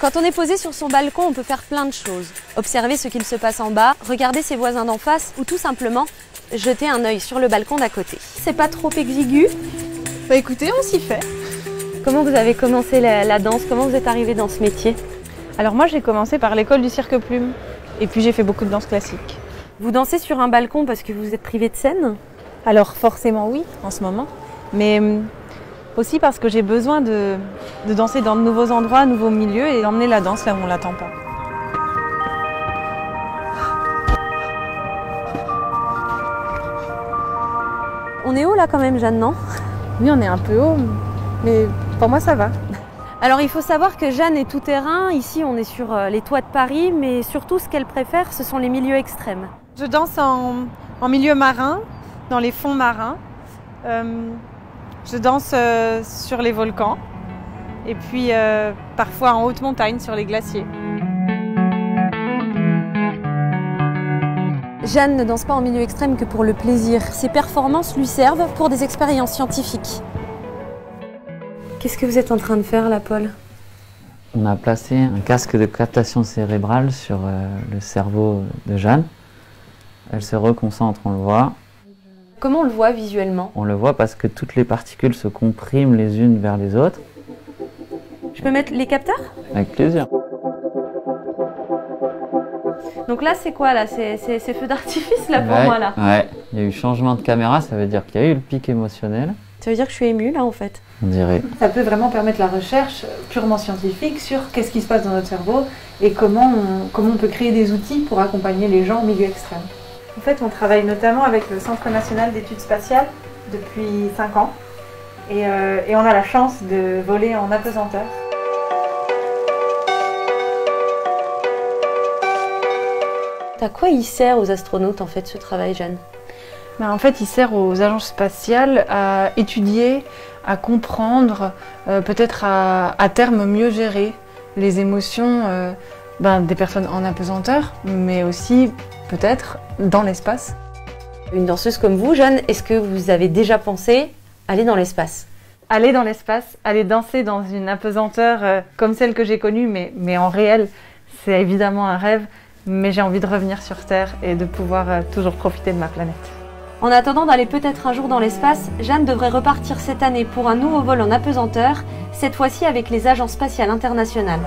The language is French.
Quand on est posé sur son balcon, on peut faire plein de choses. Observer ce qu'il se passe en bas, regarder ses voisins d'en face ou tout simplement jeter un œil sur le balcon d'à côté. C'est pas trop exigu? Bah écoutez, on s'y fait. Comment vous avez commencé la danse? Comment vous êtes arrivé dans ce métier? Alors moi j'ai commencé par l'école du cirque plume et puis j'ai fait beaucoup de danse classique. Vous dansez sur un balcon parce que vous êtes privé de scène? Alors forcément oui en ce moment, mais aussi parce que j'ai besoin de danser dans de nouveaux endroits, nouveaux milieux et d'emmener la danse là où on l'attend pas. On est haut là quand même, Jeanne, non? Oui, on est un peu haut, mais pour moi ça va. Alors il faut savoir que Jeanne est tout terrain. Ici on est sur les toits de Paris, mais surtout ce qu'elle préfère, ce sont les milieux extrêmes. Je danse en milieu marin, dans les fonds marins. Je danse sur les volcans et puis parfois en haute montagne sur les glaciers. Jeanne ne danse pas en milieu extrême que pour le plaisir. Ses performances lui servent pour des expériences scientifiques. Qu'est-ce que vous êtes en train de faire là, Paul? On a placé un casque de captation cérébrale sur le cerveau de Jeanne. Elle se reconcentre, on le voit. Comment on le voit visuellement? On le voit parce que toutes les particules se compriment les unes vers les autres. Je peux mettre les capteurs? Avec plaisir. Donc là, c'est quoi là? C'est feu d'artifice là pour moi là? Ouais, il y a eu changement de caméra, ça veut dire qu'il y a eu le pic émotionnel. Ça veut dire que je suis émue là en fait? On dirait. Ça peut vraiment permettre la recherche purement scientifique sur qu'est-ce qui se passe dans notre cerveau et comment on peut créer des outils pour accompagner les gens en milieu extrême. En fait, on travaille notamment avec le Centre national d'études spatiales depuis 5 ans et on a la chance de voler en apesanteur. À quoi il sert aux astronautes en fait ce travail, Jeanne? En fait, il sert aux agences spatiales à étudier, à comprendre, peut-être à terme mieux gérer les émotions des personnes en apesanteur, mais aussi peut-être dans l'espace. Une danseuse comme vous, Jeanne, est-ce que vous avez déjà pensé aller dans l'espace? Aller dans l'espace, aller danser dans une apesanteur comme celle que j'ai connue, mais en réel, c'est évidemment un rêve, mais j'ai envie de revenir sur Terre et de pouvoir toujours profiter de ma planète. En attendant d'aller peut-être un jour dans l'espace, Jeanne devrait repartir cette année pour un nouveau vol en apesanteur, cette fois-ci avec les agences spatiales internationales.